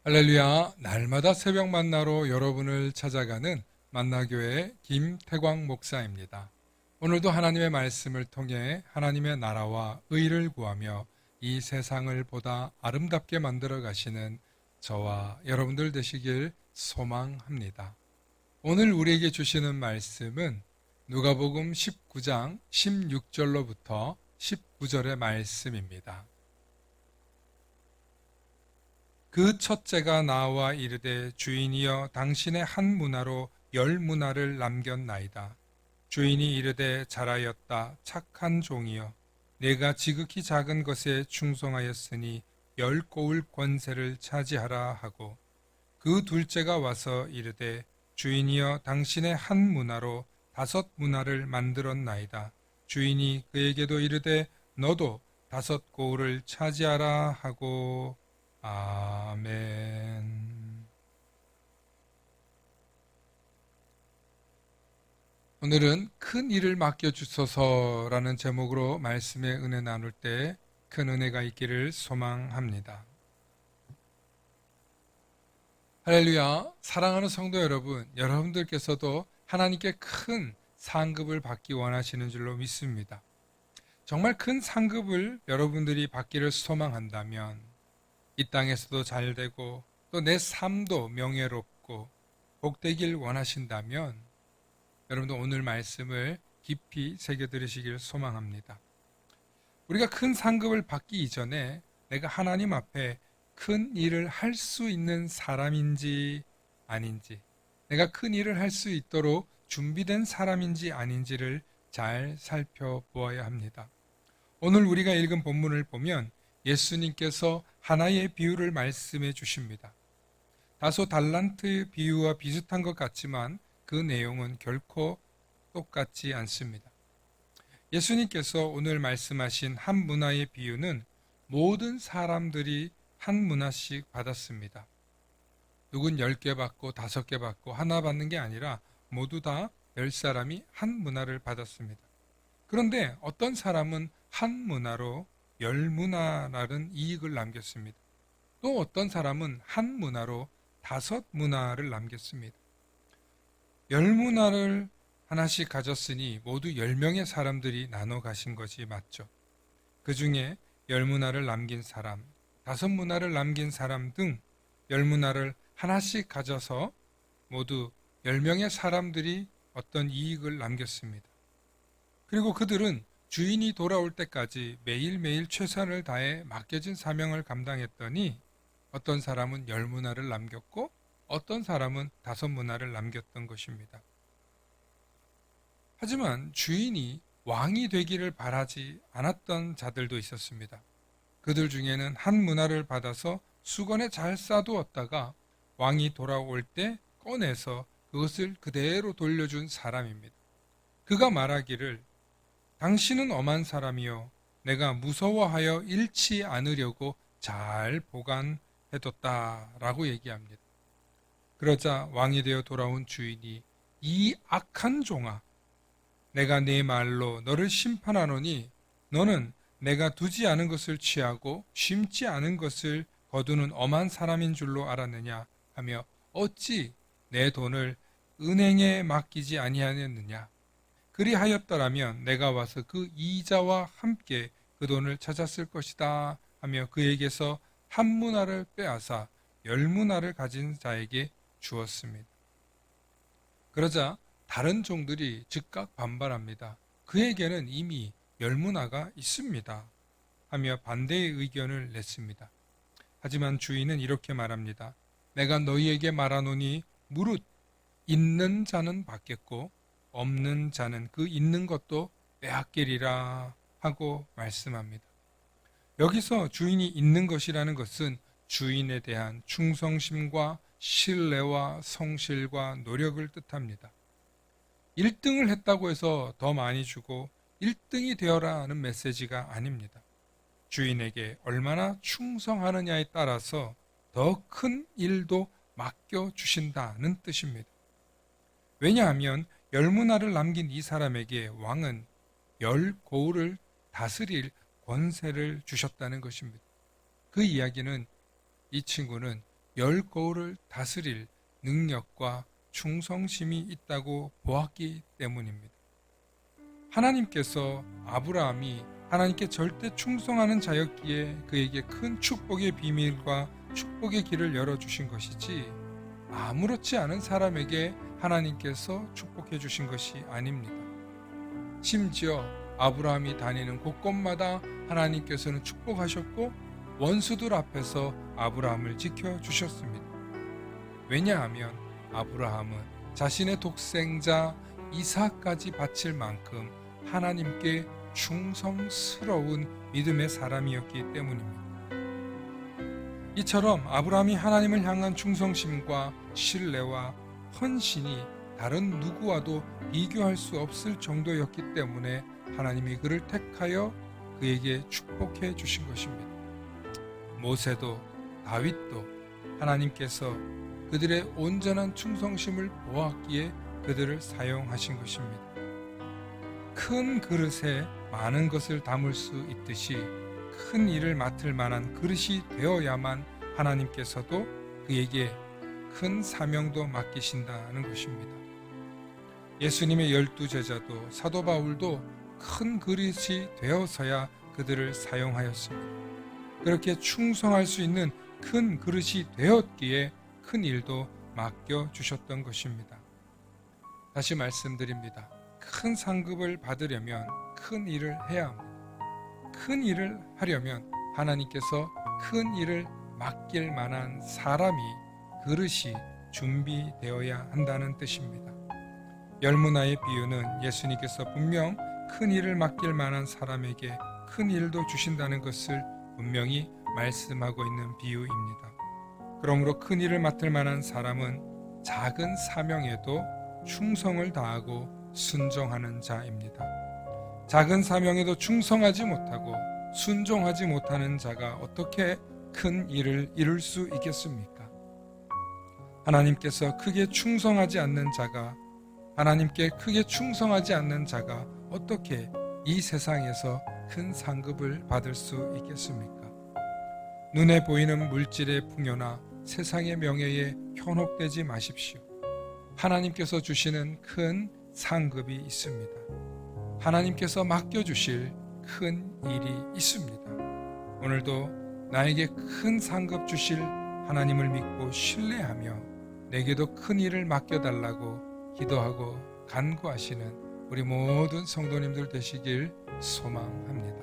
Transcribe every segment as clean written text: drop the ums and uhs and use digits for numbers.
할렐루야, 날마다 새벽 만나러 여러분을 찾아가는 만나교회 김태광 목사입니다. 오늘도 하나님의 말씀을 통해 하나님의 나라와 의를 구하며 이 세상을 보다 아름답게 만들어 가시는 저와 여러분들 되시길 소망합니다. 오늘 우리에게 주시는 말씀은 누가복음 19장 16절로부터 19절의 말씀입니다. 그 첫째가 나와 이르되 주인이여 당신의 한 문화로 10문화를 남겼나이다. 주인이 이르되 잘하였다 착한 종이여 내가 지극히 작은 것에 충성하였으니 10고울 권세를 차지하라 하고 그 둘째가 와서 이르되 주인이여 당신의 한 문화로 5문화를 만들었나이다. 주인이 그에게도 이르되 너도 5고울을 차지하라 하고 아멘. 오늘은 큰 일을 맡겨주소서라는 제목으로 말씀의 은혜 나눌 때 큰 은혜가 있기를 소망합니다. 할렐루야, 사랑하는 성도 여러분, 여러분들께서도 하나님께 큰 상급을 받기 원하시는 줄로 믿습니다. 정말 큰 상급을 여러분들이 받기를 소망한다면 이 땅에서도 잘 되고 또 내 삶도 명예롭고 복되길 원하신다면 여러분도 오늘 말씀을 깊이 새겨 들으시길 소망합니다. 우리가 큰 상급을 받기 이전에 내가 하나님 앞에 큰 일을 할 수 있는 사람인지 아닌지, 내가 큰 일을 할 수 있도록 준비된 사람인지 아닌지를 잘 살펴보아야 합니다. 오늘 우리가 읽은 본문을 보면 예수님께서 하나의 비유를 말씀해 주십니다. 다소 달란트 비유와 비슷한 것 같지만 그 내용은 결코 똑같지 않습니다. 예수님께서 오늘 말씀하신 한 문화의 비유는 모든 사람들이 한 문화씩 받았습니다. 누군 10개 받고 5개 받고 하나 받는 게 아니라 모두 다 10사람이 한 문화를 받았습니다. 그런데 어떤 사람은 한 문화로 10문화라는 이익을 남겼습니다. 또 어떤 사람은 한 문화로 5문화를 남겼습니다. 10문화를 하나씩 가졌으니 모두 10명의 사람들이 나눠 가신 것이 맞죠. 그 중에 10문화를 남긴 사람, 5문화를 남긴 사람 등 10문화를 하나씩 가져서 모두 10명의 사람들이 어떤 이익을 남겼습니다. 그리고 그들은 주인이 돌아올 때까지 매일매일 최선을 다해 맡겨진 사명을 감당했더니 어떤 사람은 10문화를 남겼고 어떤 사람은 5문화를 남겼던 것입니다. 하지만 주인이 왕이 되기를 바라지 않았던 자들도 있었습니다. 그들 중에는 한 문화를 받아서 수건에 잘 싸두었다가 왕이 돌아올 때 꺼내서 그것을 그대로 돌려준 사람입니다. 그가 말하기를 당신은 엄한 사람이요 내가 무서워하여 잃지 않으려고 잘 보관해뒀다라고 얘기합니다. 그러자 왕이 되어 돌아온 주인이 이 악한 종아 내가 네 말로 너를 심판하노니 너는 내가 두지 않은 것을 취하고 심지 않은 것을 거두는 엄한 사람인 줄로 알았느냐 하며 어찌 내 돈을 은행에 맡기지 아니하였느냐 그리하였더라면 내가 와서 그 이자와 함께 그 돈을 찾았을 것이다 하며 그에게서 한 문화를 빼앗아 10문화를 가진 자에게 주었습니다. 그러자 다른 종들이 즉각 반발합니다. 그에게는 이미 10문화가 있습니다 하며 반대의 의견을 냈습니다. 하지만 주인은 이렇게 말합니다. 내가 너희에게 말하노니 무릇 있는 자는 받겠고 없는 자는 그 있는 것도 빼앗기리라 하고 말씀합니다. 여기서 주인이 있는 것이라는 것은 주인에 대한 충성심과 신뢰와 성실과 노력을 뜻합니다. 1등을 했다고 해서 더 많이 주고 1등이 되어라 하는 메시지가 아닙니다. 주인에게 얼마나 충성하느냐에 따라서 더 큰 일도 맡겨주신다는 뜻입니다. 왜냐하면 10문화를 남긴 이 사람에게 왕은 10고을을 다스릴 권세를 주셨다는 것입니다. 그 이야기는 이 친구는 열 거울을 다스릴 능력과 충성심이 있다고 보았기 때문입니다. 하나님께서 아브라함이 하나님께 절대 충성하는 자였기에 그에게 큰 축복의 비밀과 축복의 길을 열어주신 것이지, 아무렇지 않은 사람에게 하나님께서 축복해 주신 것이 아닙니다. 심지어 아브라함이 다니는 곳곳마다 하나님께서는 축복하셨고 원수들 앞에서 아브라함을 지켜주셨습니다. 왜냐하면 아브라함은 자신의 독생자 이삭까지 바칠 만큼 하나님께 충성스러운 믿음의 사람이었기 때문입니다. 이처럼 아브라함이 하나님을 향한 충성심과 신뢰와 헌신이 다른 누구와도 비교할 수 없을 정도였기 때문에 하나님이 그를 택하여 그에게 축복해 주신 것입니다. 모세도 다윗도 하나님께서 그들의 온전한 충성심을 보았기에 그들을 사용하신 것입니다. 큰 그릇에 많은 것을 담을 수 있듯이 큰 일을 맡을 만한 그릇이 되어야만 하나님께서도 그에게 큰 사명도 맡기신다는 것입니다. 예수님의 12 제자도 사도 바울도 큰 그릇이 되어서야 그들을 사용하였습니다. 그렇게 충성할 수 있는 큰 그릇이 되었기에 큰 일도 맡겨주셨던 것입니다. 다시 말씀드립니다. 큰 상급을 받으려면 큰 일을 해야 합니다. 큰 일을 하려면 하나님께서 큰 일을 맡길 만한 사람이, 그릇이 준비되어야 한다는 뜻입니다. 열무나의 비유는 예수님께서 분명 큰 일을 맡길 만한 사람에게 큰 일도 주신다는 것을 분명히 말씀하고 있는 비유입니다. 그러므로 큰 일을 맡을 만한 사람은 작은 사명에도 충성을 다하고 순종하는 자입니다. 작은 사명에도 충성하지 못하고 순종하지 못하는 자가 어떻게 큰 일을 이룰 수 있겠습니까? 하나님께 크게 충성하지 않는 자가 어떻게 이 세상에서 큰 상급을 받을 수 있겠습니까? 눈에 보이는 물질의 풍요나 세상의 명예에 현혹되지 마십시오. 하나님께서 주시는 큰 상급이 있습니다. 하나님께서 맡겨주실 큰 일이 있습니다. 오늘도 나에게 큰 상급 주실 하나님을 믿고 신뢰하며 내게도 큰 일을 맡겨달라고 기도하고 간구하시는 우리 모든 성도님들 되시길 소망합니다.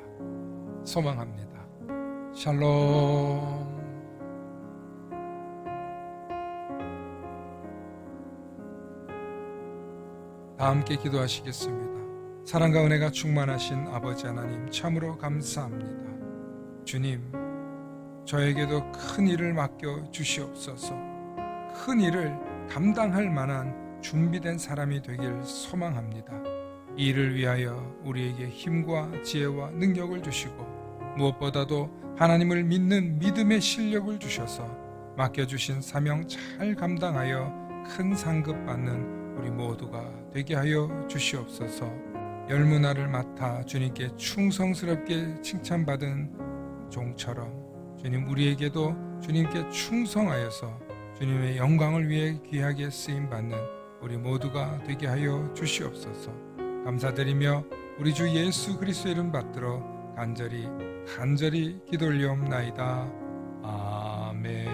샬롬. 다 함께 기도하시겠습니다. 사랑과 은혜가 충만하신 아버지 하나님, 참으로 감사합니다. 주님, 저에게도 큰 일을 맡겨 주시옵소서. 큰 일을 감당할 만한 준비된 사람이 되길 소망합니다. 이 일을 위하여 우리에게 힘과 지혜와 능력을 주시고 무엇보다도 하나님을 믿는 믿음의 실력을 주셔서 맡겨주신 사명 잘 감당하여 큰 상급 받는 우리 모두가 되게 하여 주시옵소서. 열무나를 맡아 주님께 충성스럽게 칭찬받은 종처럼 주님, 우리에게도 주님께 충성하여서 주님의 영광을 위해 귀하게 쓰임받는 우리 모두가 되게 하여 주시옵소서. 감사드리며 우리 주 예수 그리스도의 이름 받들어 간절히 기도 올리옵나이다. 아멘.